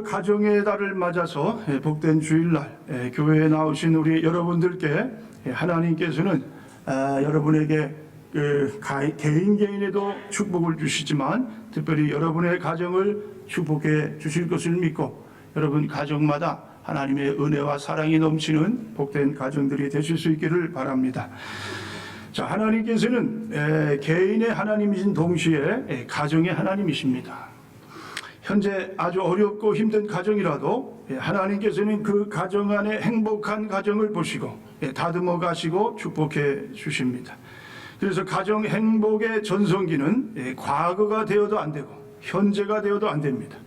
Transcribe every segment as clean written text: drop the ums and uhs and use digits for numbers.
가정의 달을 맞아서 복된 주일날 교회에 나오신 우리 여러분들께 하나님께서는 여러분에게 개인에도 축복을 주시지만 특별히 여러분의 가정을 축복해 주실 것을 믿고 여러분 가정마다 하나님의 은혜와 사랑이 넘치는 복된 가정들이 되실 수 있기를 바랍니다. 자, 하나님께서는 개인의 하나님이신 동시에 가정의 하나님이십니다. 현재 아주 어렵고 힘든 가정이라도 하나님께서는 그 가정 안에 행복한 가정을 보시고 다듬어 가시고 축복해 주십니다. 그래서 가정 행복의 전성기는 과거가 되어도 안 되고 현재가 되어도 안 됩니다.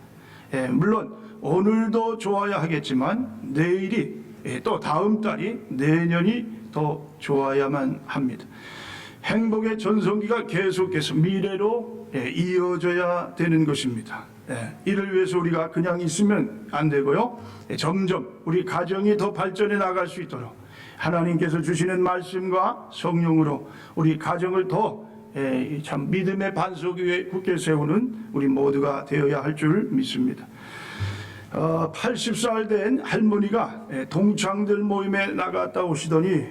물론 오늘도 좋아야 하겠지만 내일이 또 다음 달이 내년이 더 좋아야만 합니다. 행복의 전성기가 계속해서 미래로 이어져야 되는 것입니다. 이를 위해서 우리가 그냥 있으면 안 되고요. 점점 우리 가정이 더 발전해 나갈 수 있도록 하나님께서 주시는 말씀과 성령으로 우리 가정을 더 참 믿음의 반석 위에 굳게 세우는 우리 모두가 되어야 할 줄 믿습니다. 80살 된 할머니가 동창들 모임에 나갔다 오시더니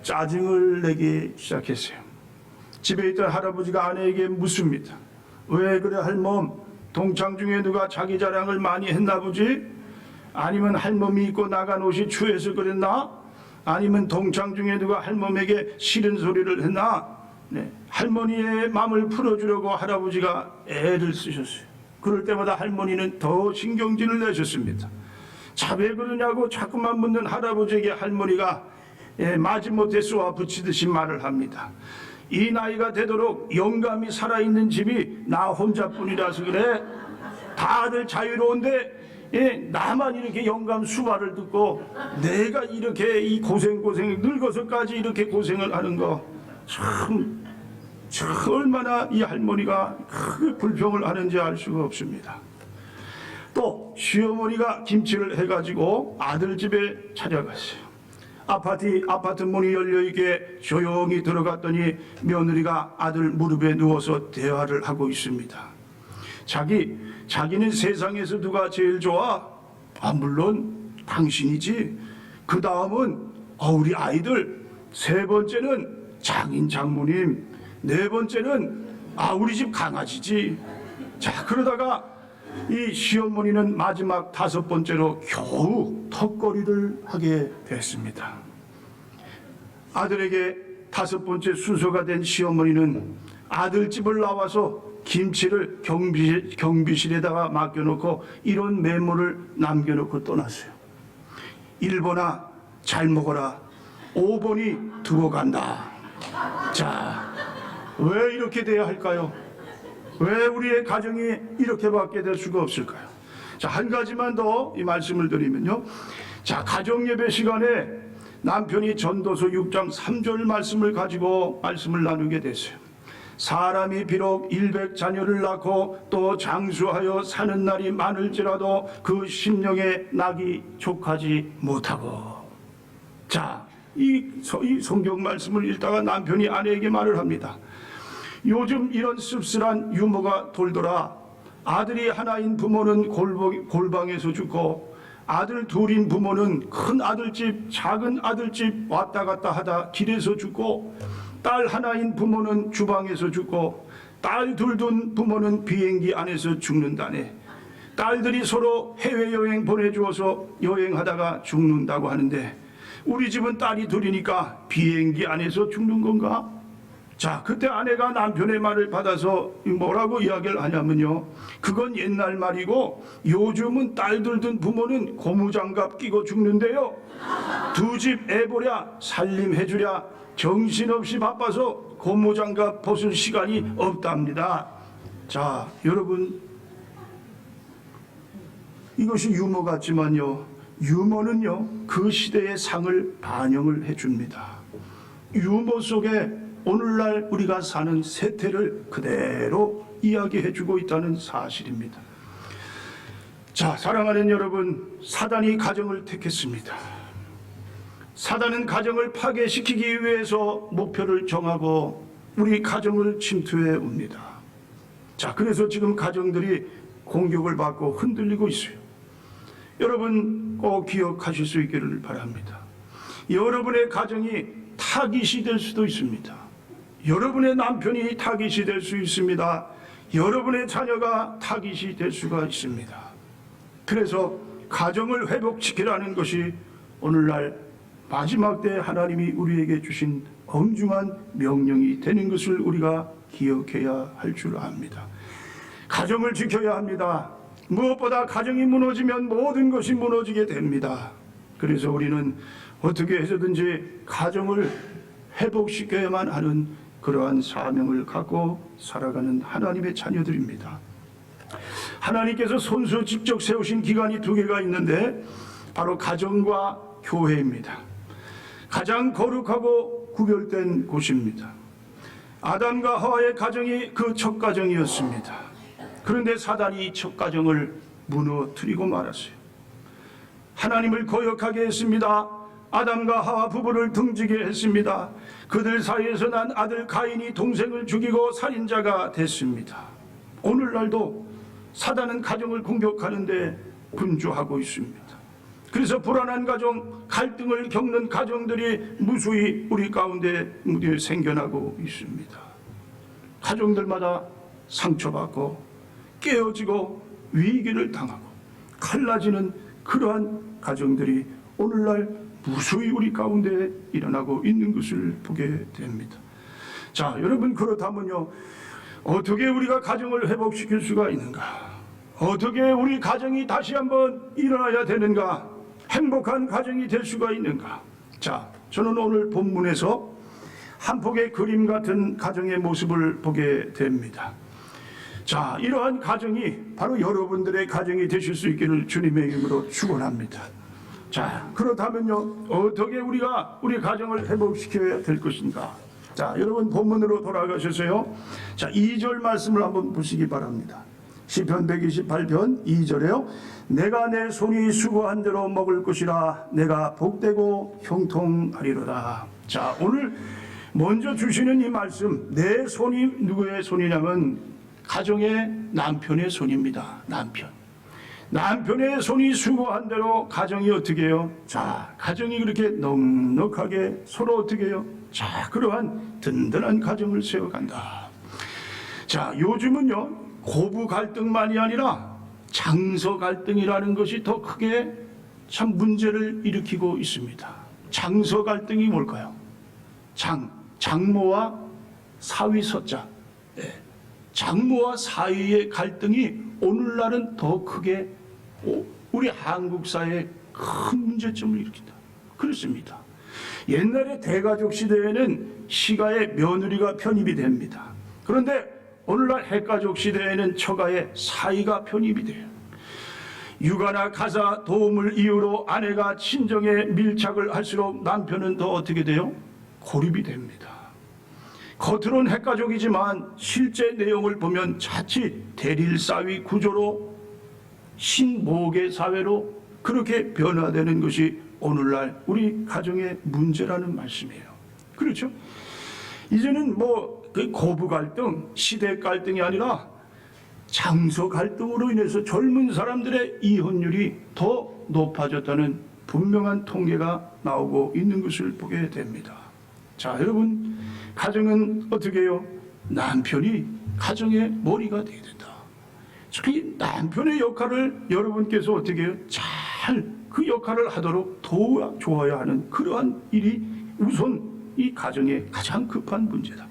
짜증을 내기 시작했어요. 집에 있던 할아버지가 아내에게 묻습니다. 왜 그래 할멈? 동창 중에 누가 자기 자랑을 많이 했나 보지? 아니면 할멈이 입고 나간 옷이 추해서 그랬나? 아니면 동창 중에 누가 할멈에게 싫은 소리를 했나? 할머니의 마음을 풀어주려고 할아버지가 애를 쓰셨어요. 그럴 때마다 할머니는 더 신경질을 내셨습니다. 자, 왜 그러냐고 자꾸만 묻는 할아버지에게 할머니가 마지못해 쏘아 붙이듯이 말을 합니다. 이 나이가 되도록 영감이 살아있는 집이 나 혼자뿐이라서 그래. 다들 자유로운데 나만 이렇게 영감 수발을 듣고 내가 이렇게 이 고생 늙어서까지 이렇게 고생을 하는 거 참 얼마나 이 할머니가 크게 불평을 하는지 알 수가 없습니다. 또 시어머니가 김치를 해가지고 아들 집에 찾아갔어요. 아파트 문이 열려있게 조용히 들어갔더니 며느리가 아들 무릎에 누워서 대화를 하고 있습니다. 자기는 세상에서 누가 제일 좋아? 물론 당신이지. 그 다음은 우리 아이들. 세 번째는 장인 장모님. 네 번째는 우리 집 강아지지. 자, 그러다가 이 시어머니는 마지막 다섯 번째로 겨우 턱걸이를 하게 됐습니다. 아들에게 다섯 번째 순서가 된 시어머니는 아들 집을 나와서 김치를 경비실에다가 맡겨놓고 이런 메모를 남겨놓고 떠났어요. 1번아 잘 먹어라. 5번이 두고 간다. 자, 왜 이렇게 돼야 할까요? 왜 우리의 가정이 이렇게밖에 될 수가 없을까요? 자, 한 가지만 더 이 말씀을 드리면요. 자, 가정예배 시간에 남편이 전도서 6장 3절 말씀을 가지고 말씀을 나누게 됐어요. 사람이 비록 100자녀를 낳고 또 장수하여 사는 날이 많을지라도 그 심령에 낙이 족하지 못하고. 자, 이 성경 말씀을 읽다가 남편이 아내에게 말을 합니다. 요즘 이런 씁쓸한 유머가 돌더라. 아들이 하나인 부모는 골방에서 죽고 아들 둘인 부모는 큰 아들집 작은 아들집 왔다 갔다 하다 길에서 죽고 딸 하나인 부모는 주방에서 죽고 딸 둘 둔 부모는 비행기 안에서 죽는다네. 딸들이 서로 해외여행 보내주어서 여행하다가 죽는다고 하는데 우리 집은 딸이 둘이니까 비행기 안에서 죽는 건가? 자, 그때 아내가 남편의 말을 받아서 뭐라고 이야기를 하냐면요. 그건 옛날 말이고 요즘은 딸들 둔 부모는 고무장갑 끼고 죽는데요. 두 집 애 보랴 살림해주랴 정신없이 바빠서 고무장갑 벗을 시간이 없답니다. 자, 여러분 이것이 유머 같지만요. 유머는요. 그 시대의 상을 반영을 해줍니다. 유머 속에 오늘날 우리가 사는 세태를 그대로 이야기해주고 있다는 사실입니다. 자, 사랑하는 여러분, 사단이 가정을 택했습니다. 사단은 가정을 파괴시키기 위해서 목표를 정하고 우리 가정을 침투해 옵니다. 자, 그래서 지금 가정들이 공격을 받고 흔들리고 있어요. 여러분 꼭 기억하실 수 있기를 바랍니다. 여러분의 가정이 타깃이 될 수도 있습니다. 여러분의 남편이 타깃이 될 수 있습니다. 여러분의 자녀가 타깃이 될 수가 있습니다. 그래서 가정을 회복시키라는 것이 오늘날 마지막 때 하나님이 우리에게 주신 엄중한 명령이 되는 것을 우리가 기억해야 할 줄 압니다. 가정을 지켜야 합니다. 무엇보다 가정이 무너지면 모든 것이 무너지게 됩니다. 그래서 우리는 어떻게 해서든지 가정을 회복시켜야만 하는 그러한 사명을 갖고 살아가는 하나님의 자녀들입니다. 하나님께서 손수 직접 세우신 기관이 두 개가 있는데 바로 가정과 교회입니다. 가장 거룩하고 구별된 곳입니다. 아담과 하와의 가정이 그 첫 가정이었습니다. 그런데 사단이 이 첫 가정을 무너뜨리고 말았어요. 하나님을 거역하게 했습니다. 아담과 하와 부부를 등지게 했습니다. 그들 사이에서 난 아들 가인이 동생을 죽이고 살인자가 됐습니다. 오늘날도 사단은 가정을 공격하는데 분주하고 있습니다. 그래서 불안한 가정, 갈등을 겪는 가정들이 무수히 우리 가운데 생겨나고 있습니다. 가정들마다 상처받고 깨어지고 위기를 당하고 갈라지는 그러한 가정들이 오늘날 무수히 우리 가운데 일어나고 있는 것을 보게 됩니다. 자, 여러분, 그렇다면요, 어떻게 우리가 가정을 회복시킬 수가 있는가? 어떻게 우리 가정이 다시 한번 일어나야 되는가? 행복한 가정이 될 수가 있는가? 자, 저는 오늘 본문에서 한 폭의 그림 같은 가정의 모습을 보게 됩니다. 자, 이러한 가정이 바로 여러분들의 가정이 되실 수 있기를 주님의 이름으로 축원합니다. 자, 그렇다면요, 어떻게 우리가 우리 가정을 회복시켜야 될 것인가? 자, 여러분 본문으로 돌아가셔서요. 자, 2절 말씀을 한번 보시기 바랍니다. 시편 128편 2절에요. 내가 내 손이 수고한 대로 먹을 것이라 내가 복되고 형통하리로다. 자, 오늘 먼저 주시는 이 말씀, 내 손이 누구의 손이냐면 가정의 남편의 손입니다. 남편의 손이 수고한 대로 가정이 어떻게 해요? 자, 가정이 그렇게 넉넉하게 서로 어떻게 해요? 자, 그러한 든든한 가정을 세워간다. 자, 요즘은요, 고부 갈등만이 아니라 장서 갈등이라는 것이 더 크게 참 문제를 일으키고 있습니다. 장서 갈등이 뭘까요? 장모와 사위 서자. 네. 장모와 사위의 갈등이 오늘날은 더 크게 우리 한국 사회에 큰 문제점을 일으킨다. 그렇습니다. 옛날에 대가족 시대에는 시가에 며느리가 편입이 됩니다. 그런데 오늘날 핵가족 시대에는 처가에 사위가 편입이 돼요. 육아나 가사 도움을 이유로 아내가 친정에 밀착을 할수록 남편은 더 어떻게 돼요? 고립이 됩니다. 겉으로는 핵가족이지만 실제 내용을 보면 자칫 대릴사위 구조로 신모계 사회로 그렇게 변화되는 것이 오늘날 우리 가정의 문제라는 말씀이에요. 그렇죠? 이제는 그 고부 갈등, 시대 갈등이 아니라 장소 갈등으로 인해서 젊은 사람들의 이혼율이 더 높아졌다는 분명한 통계가 나오고 있는 것을 보게 됩니다. 자, 여러분, 가정은 어떻게 해요? 남편이 가정의 머리가 되어야 된다. 특히 남편의 역할을 여러분께서 어떻게 해요? 잘 그 역할을 하도록 도와줘야 하는 그러한 일이 우선 이 가정의 가장 급한 문제다.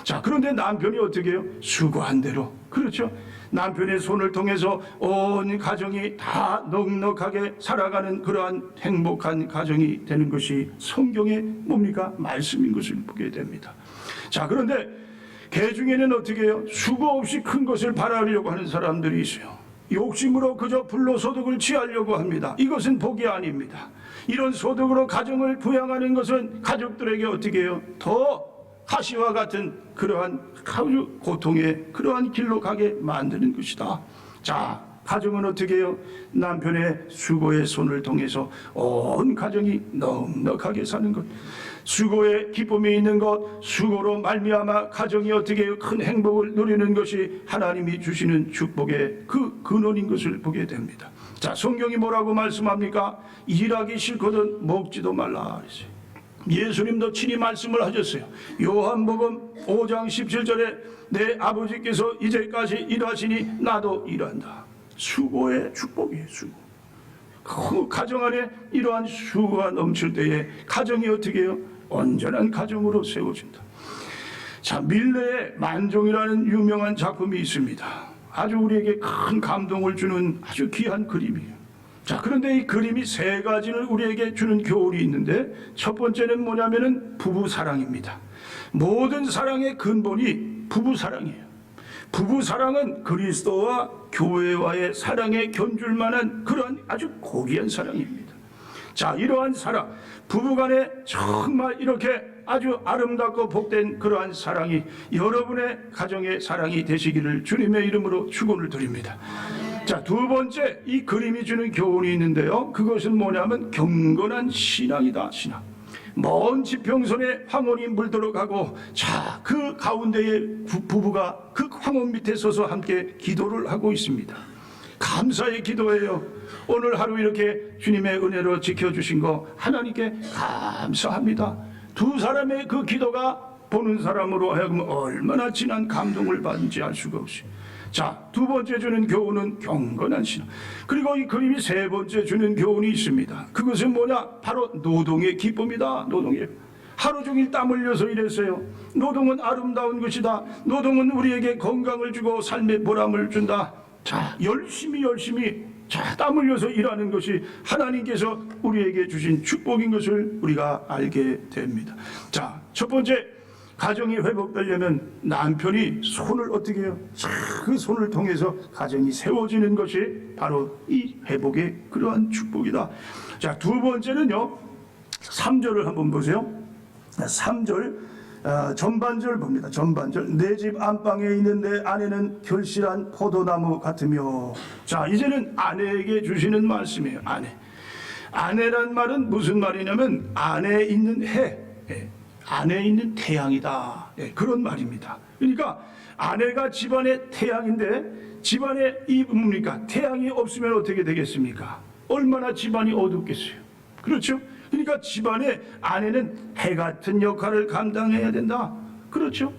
자, 그런데 남편이 어떻게 해요? 수고한 대로. 그렇죠? 남편의 손을 통해서 온 가정이 다 넉넉하게 살아가는 그러한 행복한 가정이 되는 것이 성경의 뭡니까? 말씀인 것을 보게 됩니다. 자, 그런데 개 중에는 어떻게 해요? 수고 없이 큰 것을 바라려고 하는 사람들이 있어요. 욕심으로 그저 불로소득을 취하려고 합니다. 이것은 복이 아닙니다. 이런 소득으로 가정을 부양하는 것은 가족들에게 어떻게 해요? 더 가시와 같은 그러한 아주 고통의 그러한 길로 가게 만드는 것이다. 자, 가정은 어떻게 해요? 남편의 수고의 손을 통해서 온 가정이 넉넉하게 사는 것. 수고에 기쁨이 있는 것, 수고로 말미암아 가정이 어떻게 해요? 큰 행복을 누리는 것이 하나님이 주시는 축복의 그 근원인 것을 보게 됩니다. 자, 성경이 뭐라고 말씀합니까? 일하기 싫거든 먹지도 말라 그랬어요. 예수님도 친히 말씀을 하셨어요. 요한복음 5장 17절에 내 아버지께서 이제까지 일하시니 나도 일한다. 수고의 축복이에요. 수고. 그 가정 안에 이러한 수고가 넘칠 때에 가정이 어떻게 해요? 온전한 가정으로 세워진다. 자, 밀레의 만종이라는 유명한 작품이 있습니다. 아주 우리에게 큰 감동을 주는 아주 귀한 그림이에요. 자, 그런데 이 그림이 세 가지를 우리에게 주는 교훈이 있는데, 첫 번째는 뭐냐면은 부부 사랑입니다. 모든 사랑의 근본이 부부 사랑이에요. 부부 사랑은 그리스도와 교회와의 사랑에 견줄 만한 그러한 아주 고귀한 사랑입니다. 자, 이러한 사랑, 부부간에 정말 이렇게 아주 아름답고 복된 그러한 사랑이 여러분의 가정의 사랑이 되시기를 주님의 이름으로 축원을 드립니다. 자, 두 번째, 이 그림이 주는 교훈이 있는데요, 그것은 뭐냐면 경건한 신앙이다. 신앙. 먼 지평선에 황혼이 물들어 가고, 자, 그 가운데에 부부가 그 황혼 밑에 서서 함께 기도를 하고 있습니다. 감사의 기도예요. 오늘 하루 이렇게 주님의 은혜로 지켜주신 거 하나님께 감사합니다. 두 사람의 그 기도가 보는 사람으로 하여금 얼마나 진한 감동을 받는지 알 수가 없어요. 자, 두 번째 주는 교훈은 경건한 신앙. 그리고 이 그림이 세 번째 주는 교훈이 있습니다. 그것은 뭐냐? 바로 노동의 기쁨이다. 노동의. 하루 종일 땀 흘려서 일했어요. 노동은 아름다운 것이다. 노동은 우리에게 건강을 주고 삶의 보람을 준다. 자, 열심히 자, 땀 흘려서 일하는 것이 하나님께서 우리에게 주신 축복인 것을 우리가 알게 됩니다. 자, 첫 번째, 가정이 회복되려면 남편이 손을 어떻게 해요? 그 손을 통해서 가정이 세워지는 것이 바로 이 회복의 그러한 축복이다. 자, 두 번째는요, 3절을 한번 보세요. 3절 전반절 봅니다. 전반절. 내 집 안방에 있는 내 아내는 결실한 포도나무 같으며. 자, 이제는 아내에게 주시는 말씀이에요. 아내란 말은 무슨 말이냐면 안에 있는 해, 안에 있는 태양이다. 그런 말입니다. 그러니까 아내가 집안의 태양인데, 집안에 이 뭡니까? 태양이 없으면 어떻게 되겠습니까? 얼마나 집안이 어둡겠어요. 그렇죠? 그러니까 집안에 아내는 해 같은 역할을 감당해야 된다. 그렇죠?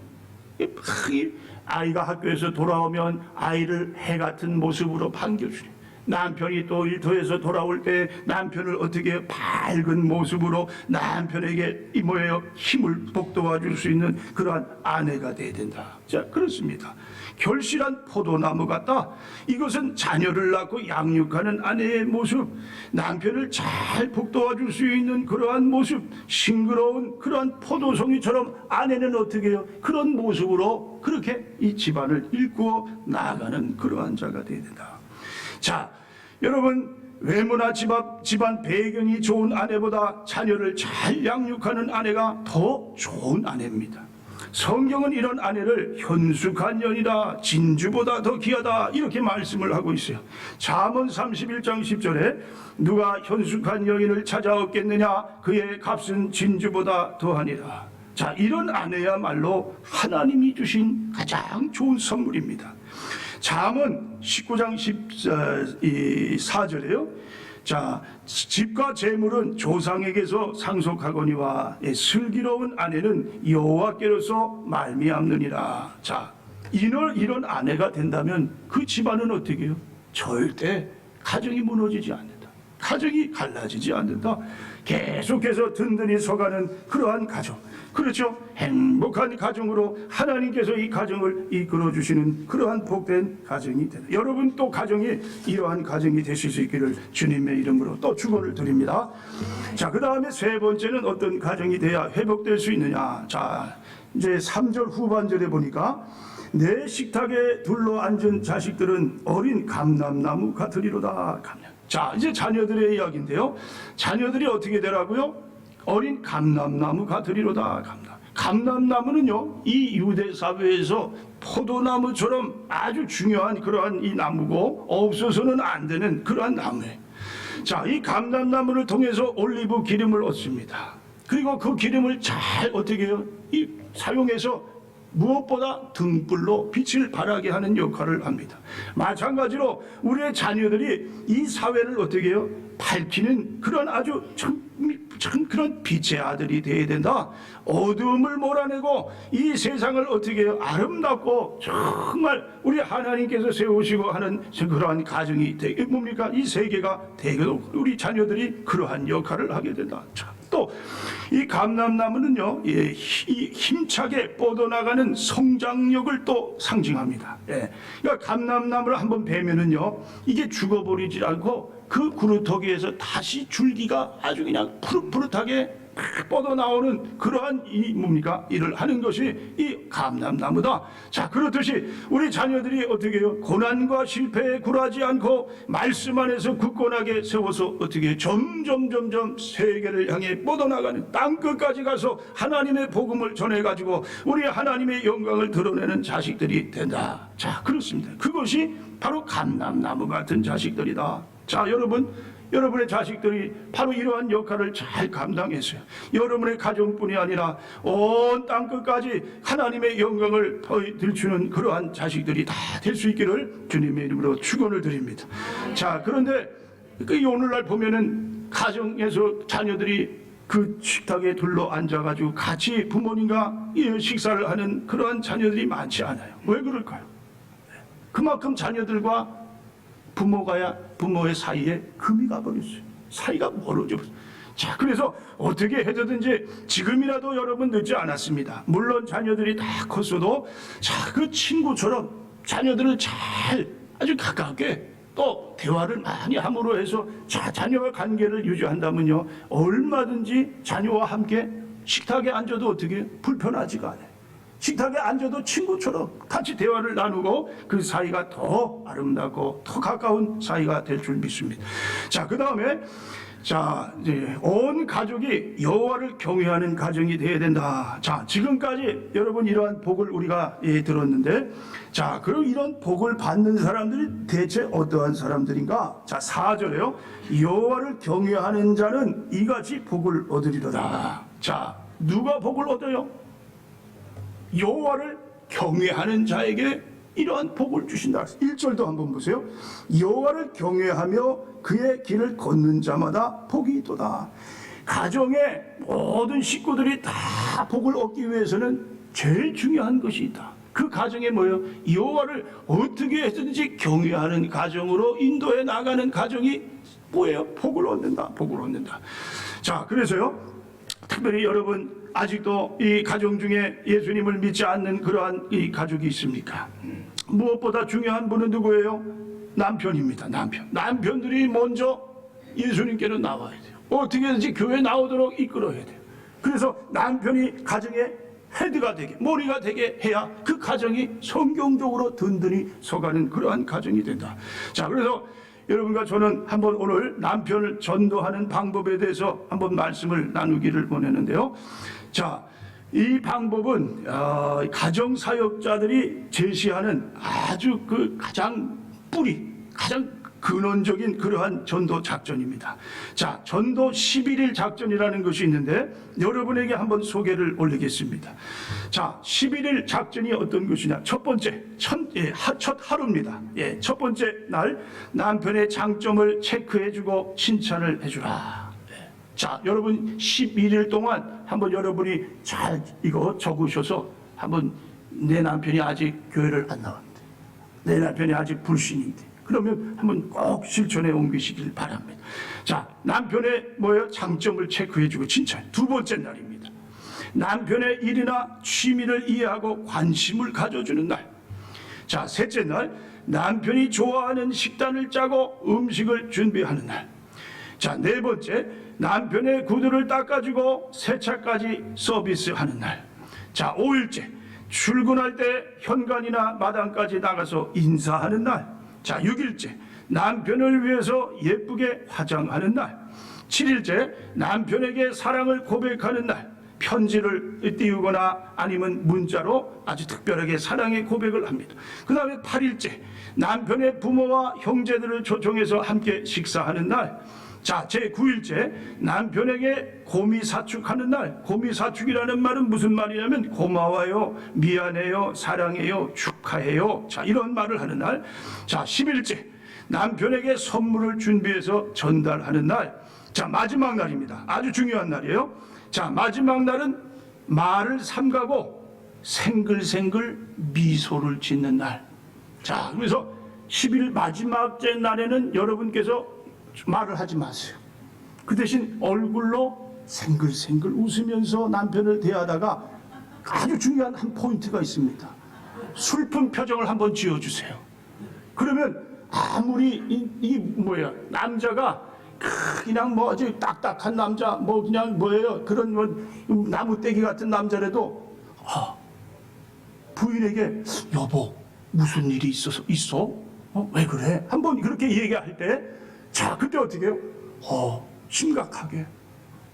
아이가 학교에서 돌아오면 아이를 해 같은 모습으로 반겨주리. 남편이 또 일터에서 돌아올 때 남편을 어떻게 밝은 모습으로 남편에게 이 뭐예요? 힘을 북돋아 줄 수 있는 그러한 아내가 돼야 된다. 자, 그렇습니다. 결실한 포도나무 같다. 이것은 자녀를 낳고 양육하는 아내의 모습, 남편을 잘 북돋아 줄 수 있는 그러한 모습, 싱그러운 그러한 포도송이처럼 아내는 어떻게 해요? 그런 모습으로 그렇게 이 집안을 일구어 나아가는 그러한 자가 돼야 된다. 자, 여러분, 외모나 집안 배경이 좋은 아내보다 자녀를 잘 양육하는 아내가 더 좋은 아내입니다. 성경은 이런 아내를 현숙한 년이다, 진주보다 더 귀하다, 이렇게 말씀을 하고 있어요. 잠언 31장 10절에 누가 현숙한 여인을 찾아왔겠느냐, 그의 값은 진주보다 더하니라. 자, 이런 아내야말로 하나님이 주신 가장 좋은 선물입니다. 잠언 19장 14절에요. 자, 집과 재물은 조상에게서 상속하거니와 슬기로운 아내는 여호와께로서 말미암느니라. 자, 이런 아내가 된다면 그 집안은 어떻게 해요? 절대 가정이 무너지지 않는다. 가정이 갈라지지 않는다. 계속해서 든든히 서가는 그러한 가정. 그렇죠? 행복한 가정으로 하나님께서 이 가정을 이끌어 주시는 그러한 복된 가정이 되는, 여러분 또 가정이 이러한 가정이 되실 수 있기를 주님의 이름으로 또 축원을 드립니다. 자, 그 다음에 세 번째는 어떤 가정이 돼야 회복될 수 있느냐. 자, 이제 3절 후반절에 보니까 내 식탁에 둘러앉은 자식들은 어린 감람나무 같으리로다. 자, 이제 자녀들의 이야기인데요. 자녀들이 어떻게 되라고요? 어린 감람나무 같으리로다. 감람나무는요, 이 유대 사회에서 포도나무처럼 아주 중요한 그러한 이 나무고 없어서는 안 되는 그러한 나무예요. 자, 이 감람나무를 통해서 올리브 기름을 얻습니다. 그리고 그 기름을 잘 어떻게 해요? 사용해서 무엇보다 등불로 빛을 발하게 하는 역할을 합니다. 마찬가지로 우리의 자녀들이 이 사회를 어떻게 해요? 밝히는 그런 아주 참 그런 빛의 아들이 되어야 된다. 어두움을 몰아내고 이 세상을 어떻게 해요? 아름답고 정말 우리 하나님께서 세우시고 하는 그러한 가정이 되게 뭡니까? 이 세계가 되도록 우리 자녀들이 그러한 역할을 하게 된다. 또 이 감람나무는요, 이 힘차게 뻗어나가는 성장력을 또 상징합니다. 예. 그러니까 감람나무를 한번 베면은요, 이게 죽어버리지 않고 그 구루터기에서 다시 줄기가 아주 그냥 푸릇푸릇하게 뻗어나오는 그러한 이 뭡니까? 일을 하는 것이 이 감람나무다. 자, 그렇듯이 우리 자녀들이 어떻게 해요? 고난과 실패에 굴하지 않고 말씀 안에서 굳건하게 세워서 어떻게 해요? 점점 세계를 향해 뻗어나가는 땅끝까지 가서 하나님의 복음을 전해가지고 우리 하나님의 영광을 드러내는 자식들이 된다. 자, 그렇습니다. 그것이 바로 감람나무 같은 자식들이다. 자, 여러분의 자식들이 바로 이러한 역할을 잘 감당했어요. 여러분의 가정뿐이 아니라 온 땅끝까지 하나님의 영광을 들추는 그러한 자식들이 다 될 수 있기를 주님의 이름으로 축원을 드립니다. 자, 그런데 오늘날 보면은 가정에서 자녀들이 그 식탁에 둘러 앉아가지고 같이 부모님과 식사를 하는 그러한 자녀들이 많지 않아요. 왜 그럴까요? 그만큼 자녀들과 부모의 사이에 금이 가버렸어요. 사이가 멀어져 버렸어요. 자, 그래서 어떻게 해서든지 지금이라도 여러분 늦지 않았습니다. 물론 자녀들이 다 컸어도 자, 그 친구처럼 자녀들을 잘 아주 가깝게 또 대화를 많이 함으로 해서 자, 자녀와 관계를 유지한다면요, 얼마든지 자녀와 함께 식탁에 앉아도 어떻게 불편하지가 않아요. 식탁에 앉아도 친구처럼 같이 대화를 나누고 그 사이가 더 아름답고 더 가까운 사이가 될 줄 믿습니다. 자, 그 다음에 자, 이제 온 가족이 여호와를 경외하는 가정이 되어야 된다. 자, 지금까지 여러분 이러한 복을 우리가 들었는데, 자, 그럼 이런 복을 받는 사람들이 대체 어떠한 사람들인가? 자, 4절에요. 여호와를 경외하는 자는 이같이 복을 얻으리로다. 자, 누가 복을 얻어요? 여호와를 경외하는 자에게 이러한 복을 주신다. 1절도 한번 보세요. 여호와를 경외하며 그의 길을 걷는 자마다 복이 있도다. 가정의 모든 식구들이 다 복을 얻기 위해서는 제일 중요한 것이 있다. 그 가정에 뭐예요? 여호와를 어떻게 해서든지 경외하는 가정으로 인도해 나가는 가정이 뭐예요? 복을 얻는다. 복을 얻는다. 자, 그래서요, 특별히 여러분 아직도 이 가정 중에 예수님을 믿지 않는 그러한 이 가족이 있습니까? 무엇보다 중요한 분은 누구예요? 남편입니다. 남편들이 먼저 예수님께로 나와야 돼요. 어떻게든지 교회 나오도록 이끌어야 돼요. 그래서 남편이 가정의 헤드가 되게, 머리가 되게 해야 그 가정이 성경적으로 든든히 서가는 그러한 가정이 된다. 자, 그래서 여러분과 저는 한번 오늘 남편을 전도하는 방법에 대해서 한번 말씀을 나누기를 원하는데요. 자, 이 방법은 가정사역자들이 제시하는 아주 그 가장 근원적인 그러한 전도 작전입니다. 자, 전도 11일 작전이라는 것이 있는데 여러분에게 한번 소개를 올리겠습니다. 자, 11일 작전이 어떤 것이냐? 첫 번째, 첫 하루입니다. 예, 첫 번째 날 남편의 장점을 체크해주고 칭찬을 해주라. 예. 자, 여러분 11일 동안 한번 여러분이 잘 이거 적으셔서 한번 내 남편이 아직 교회를 안 나왔는데, 내 남편이 아직 불신인데, 그러면 한번 꼭 실천에 옮기시길 바랍니다. 자, 남편의 장점을 체크해주고 칭찬. 두 번째 날입니다. 남편의 일이나 취미를 이해하고 관심을 가져주는 날. 자, 셋째 날, 남편이 좋아하는 식단을 짜고 음식을 준비하는 날. 자, 네 번째, 남편의 구두를 닦아주고 세차까지 서비스하는 날. 자, 5일째, 출근할 때 현관이나 마당까지 나가서 인사하는 날. 자, 6일째, 남편을 위해서 예쁘게 화장하는 날. 7일째, 남편에게 사랑을 고백하는 날. 편지를 띄우거나 아니면 문자로 아주 특별하게 사랑의 고백을 합니다. 그 다음에 8일째, 남편의 부모와 형제들을 초청해서 함께 식사하는 날. 자, 제9일째 남편에게 고미사축하는 날. 고미사축이라는 말은 무슨 말이냐면 고마워요, 미안해요, 사랑해요, 축하해요. 자, 이런 말을 하는 날. 자, 10일째 남편에게 선물을 준비해서 전달하는 날. 자, 마지막 날입니다. 아주 중요한 날이에요. 자, 마지막 날은 말을 삼가고 생글생글 미소를 짓는 날. 자, 그래서 10일 마지막째 날에는 여러분께서 말을 하지 마세요. 그 대신 얼굴로 생글생글 웃으면서 남편을 대하다가 아주 중요한 한 포인트가 있습니다. 슬픈 표정을 한번 지어주세요. 그러면 아무리 남자가 그냥 뭐 아주 딱딱한 남자, 뭐 그냥 뭐예요, 그런 뭐 나무떼기 같은 남자라도 부인에게 여보 무슨 일이 있어? 왜 그래? 한번 그렇게 얘기할 때, 자, 그때 어떻게 해요? 심각하게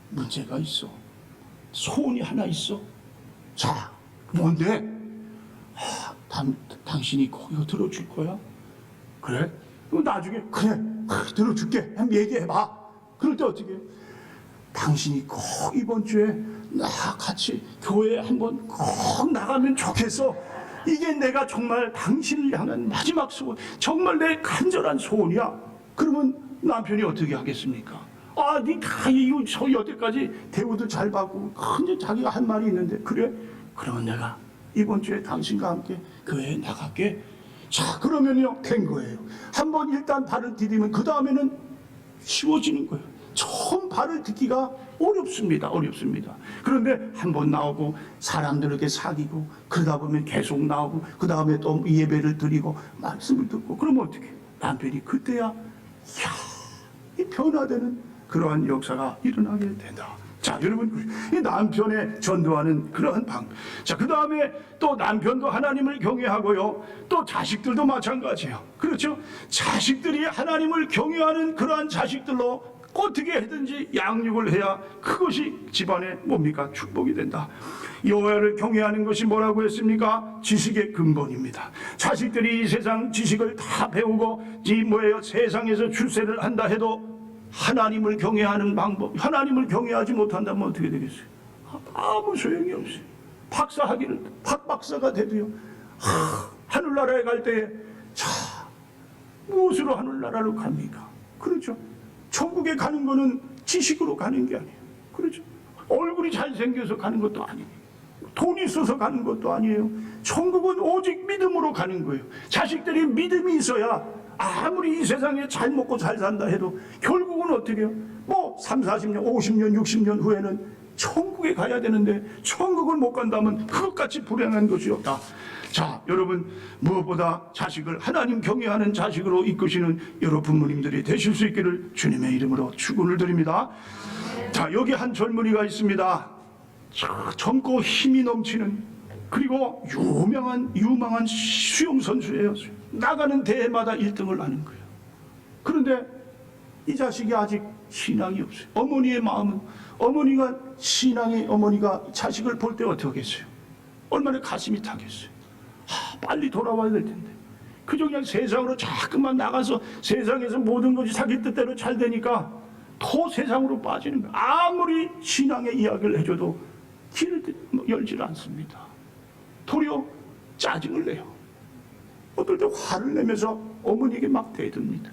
문제가 있어. 소원이 하나 있어. 자, 뭔데? 당신이 꼭 이거 들어줄 거야? 그래? 그럼 나중에 그래, 들어줄게. 한번 얘기해봐. 그럴 때 어떻게 해요? 당신이 꼭 이번 주에 나 같이 교회에 한번 꼭 나가면 좋겠어. 이게 내가 정말 당신을 향한 마지막 소원, 정말 내 간절한 소원이야. 그러면 남편이 어떻게 하겠습니까? 이거 여태까지 대우도 잘 받고, 근데 자기가 한 말이 있는데, 그래? 그러면 내가 이번 주에 당신과 함께 교회에 나갈게. 자, 그러면요, 된 거예요. 한번 일단 발을 디디면 그 다음에는 쉬워지는 거예요. 처음 발을 딛기가 어렵습니다. 그런데 한번 나오고 사람들에게 사귀고 그러다 보면 계속 나오고 그 다음에 또 예배를 드리고 말씀을 듣고 그러면 어떻게 해요? 남편이 그때야 이 변화되는 그러한 역사가 일어나게 된다. 자, 여러분, 이 남편에 전도하는 그러한 방. 자, 그 다음에 또 남편도 하나님을 경외하고요. 또 자식들도 마찬가지예요. 그렇죠? 자식들이 하나님을 경외하는 그러한 자식들로 어떻게 해든지 양육을 해야 그것이 집안에 뭡니까? 축복이 된다. 여호와를 경외하는 것이 뭐라고 했습니까? 지식의 근본입니다. 자식들이 이 세상 지식을 다 배우고 세상에서 출세를 한다 해도 하나님을 경외하는 방법, 하나님을 경외하지 못한다면 어떻게 되겠어요? 아무 소용이 없어요. 박사가 돼도요. 하늘나라에 갈 때, 무엇으로 하늘나라로 갑니까? 그렇죠? 천국에 가는 거는 지식으로 가는 게 아니에요. 그렇죠? 얼굴이 잘생겨서 가는 것도 아니에요. 돈이 있어서 가는 것도 아니에요. 천국은 오직 믿음으로 가는 거예요. 자식들이 믿음이 있어야 아무리 이 세상에 잘 먹고 잘 산다 해도 결국은 어떻게 해요? 3, 40년, 50년, 60년 후에는 천국에 가야 되는데 천국을 못 간다면 그것같이 불행한 것이 없다. 자, 여러분, 무엇보다 자식을 하나님 경외하는 자식으로 이끄시는 여러 부모님들이 되실 수 있기를 주님의 이름으로 축원을 드립니다. 자, 여기 한 젊은이가 있습니다. 젊고 힘이 넘치는, 그리고 유망한 수영 선수예요. 나가는 대회마다 1등을 하는 거예요. 그런데 이 자식이 아직 신앙이 없어요. 어머니의 마음은, 어머니가 자식을 볼 때 어떻게 하겠어요? 얼마나 가슴이 타겠어요? 빨리 돌아와야 될 텐데. 그저 그냥 세상으로 자꾸만 나가서 세상에서 모든 것이 자기 뜻대로 잘 되니까 더 세상으로 빠지는 거예요. 아무리 신앙의 이야기를 해줘도 귀를 열질 않습니다. 도리어 짜증을 내요. 어떨 때 화를 내면서 어머니에게 막 대듭니다.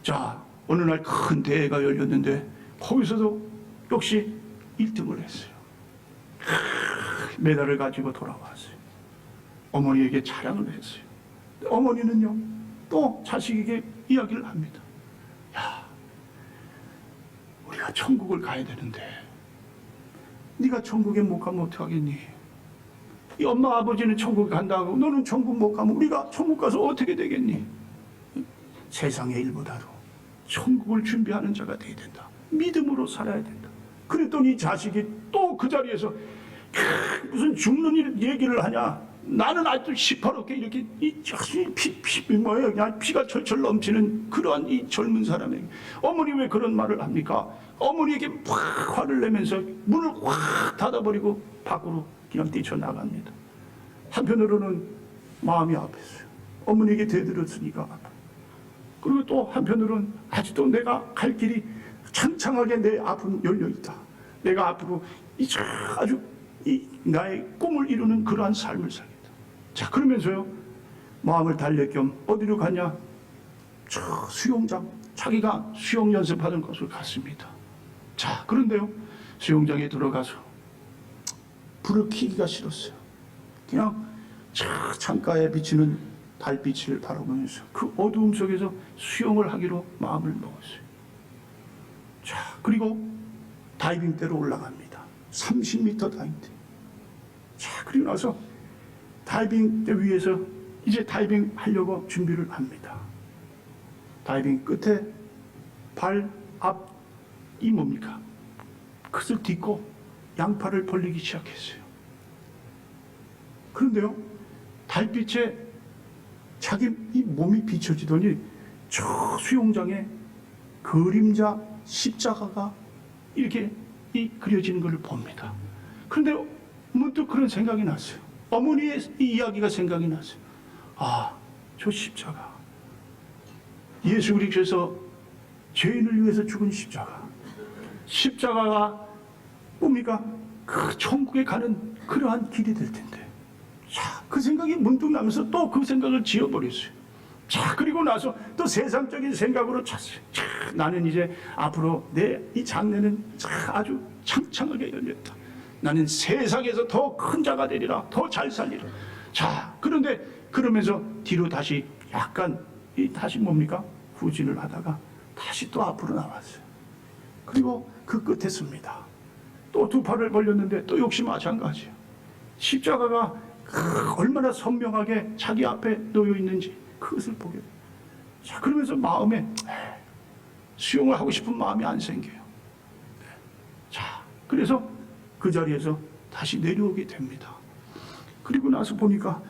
자, 어느 날 큰 대회가 열렸는데 거기서도 역시 1등을 했어요. 메달을 가지고 돌아왔어요. 어머니에게 자랑을 했어요. 어머니는요, 또 자식에게 이야기를 합니다. 우리가 천국을 가야 되는데 네가 천국에 못 가면 어떡하겠니? 이 엄마 아버지는 천국에 간다고 너는 천국 못 가면 우리가 천국 가서 어떻게 되겠니? 세상의 일보다도 천국을 준비하는 자가 돼야 된다. 믿음으로 살아야 된다. 그랬더니 자식이 또 그 자리에서 무슨 죽는 일 얘기를 하냐? 나는 아직도 시퍼렇게 이렇게 그냥 피가 철철 넘치는 그러한 이 젊은 사람에게 어머니 왜 그런 말을 합니까? 어머니에게 확 화를 내면서 문을 확 닫아버리고 밖으로 그냥 뛰쳐나갑니다. 한편으로는 마음이 아팠어요. 어머니에게 대들었으니까. 그리고 또 한편으로는 아직도 내가 갈 길이 창창하게 내 앞은 열려 있다. 내가 앞으로 아주 나의 꿈을 이루는 그러한 삶을 살겠다. 자, 그러면서요, 마음을 달랠 겸 어디로 가냐? 저 수영장, 자기가 수영 연습하는 곳을 갔습니다. 자, 그런데요, 수영장에 들어가서 불을 켜기가 싫었어요. 그냥 창가에 비치는 달빛을 바라보면서 그 어두움 속에서 수영을 하기로 마음을 먹었어요. 자, 그리고 다이빙대로 올라갑니다. 30m 다이빙대. 자, 그리고 나서 다이빙대 위에서 이제 다이빙 하려고 준비를 합니다. 다이빙 끝에 발 앞이 뭡니까? 그것을 딛고 양팔을 벌리기 시작했어요. 그런데요, 달빛에 자기 이 몸이 비춰지더니 저 수영장에 그림자 십자가가 이렇게 그려지는 것을 봅니다. 그런데 문득 그런 생각이 났어요. 어머니의 이 이야기가 생각이 났어요. 아, 저 십자가. 예수 그리스도께서 죄인을 위해서 죽은 십자가. 십자가가 뭡니까? 그 천국에 가는 그러한 길이 될 텐데. 자, 그 생각이 문득 나면서 또 그 생각을 지워버렸어요. 자, 그리고 나서 또 세상적인 생각으로 찼어요. 자, 나는 이제 앞으로 내 이 장래는 아주 창창하게 열렸다. 나는 세상에서 더 큰 자가 되리라. 더 잘 살리라. 자, 그런데 그러면서 뒤로 다시 약간 다시 뭡니까? 후진을 하다가 다시 또 앞으로 나왔어요. 그리고 그 끝에 섭니다. 또 두 팔을 벌렸는데 또 역시 마찬가지예요. 십자가가 얼마나 선명하게 자기 앞에 놓여 있는지 그것을 보게 돼요. 자, 그러면서 마음에 수용을 하고 싶은 마음이 안 생겨요. 자, 그래서 그 자리에서 다시 내려오게 됩니다. 그리고 나서 보니까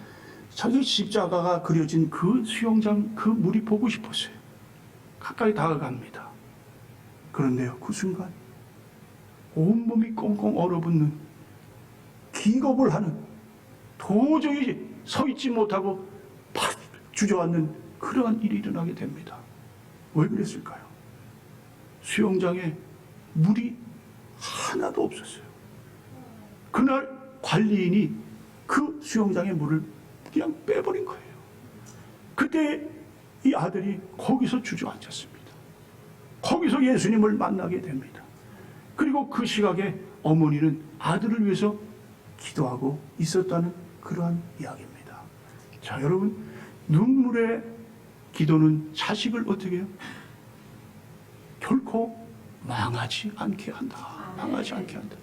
자기 십자가가 그려진 그 수영장 그 물이 보고 싶었어요. 가까이 다가갑니다. 그런데요, 그 순간 온몸이 꽁꽁 얼어붙는 기겁을 하는, 도저히 서 있지 못하고 팍 주저앉는 그러한 일이 일어나게 됩니다. 왜 그랬을까요? 수영장에 물이 하나도 없었어요. 그날 관리인이 그 수영장의 물을 그냥 빼버린 거예요. 그때 이 아들이 거기서 주저앉았습니다. 거기서 예수님을 만나게 됩니다. 그리고 그 시각에 어머니는 아들을 위해서 기도하고 있었다는 그러한 이야기입니다. 자, 여러분, 눈물의 기도는 자식을 어떻게 해요? 결코 망하지 않게 한다. 망하지 않게 한다.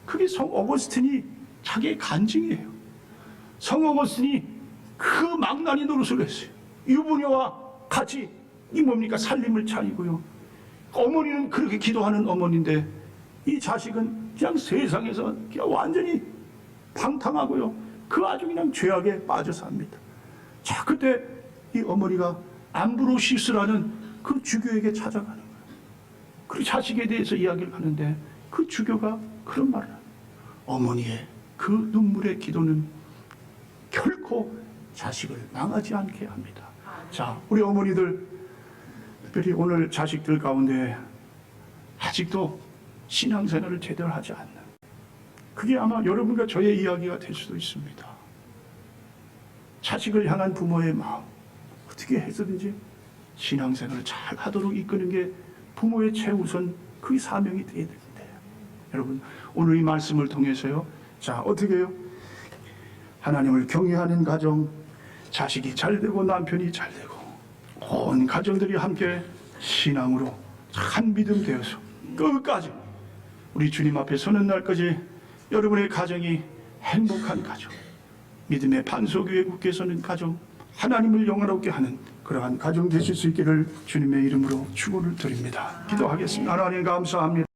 그게 성 어거스틴이 자기의 간증이에요. 성 어거스틴이 그 망나니 노릇을 했어요. 유부녀와 같이 이 뭡니까? 살림을 차리고요. 어머니는 그렇게 기도하는 어머니인데 이 자식은 그냥 세상에서 그냥 완전히 방탕하고요. 그 아주 그냥 죄악에 빠져 삽니다. 자, 그때 이 어머니가 암브로시스라는 그 주교에게 찾아가는 거예요. 그 자식에 대해서 이야기를 하는데 그 주교가 그런 말을 해요. 어머니의 그 눈물의 기도는 결코 자식을 망하지 않게 합니다. 자, 우리 어머니들, 특별히 오늘 자식들 가운데 아직도 신앙생활을 제대로 하지 않는, 그게 아마 여러분과 저의 이야기가 될 수도 있습니다. 자식을 향한 부모의 마음, 어떻게 해서든지 신앙생활을 잘 하도록 이끄는 게 부모의 최우선 그 사명이 되어야 되는데, 여러분 오늘 이 말씀을 통해서요, 자, 어떻게 해요? 하나님을 경외하는 가정, 자식이 잘 되고 남편이 잘 되고 온 가정들이 함께 신앙으로 한 믿음 되어서 끝까지 우리 주님 앞에 서는 날까지 여러분의 가정이 행복한 가정, 믿음의 반석 위에 굳게 서는 가정, 하나님을 영화롭게 하는 그러한 가정 되실 수 있기를 주님의 이름으로 축원을 드립니다. 기도하겠습니다. 하나님 감사합니다.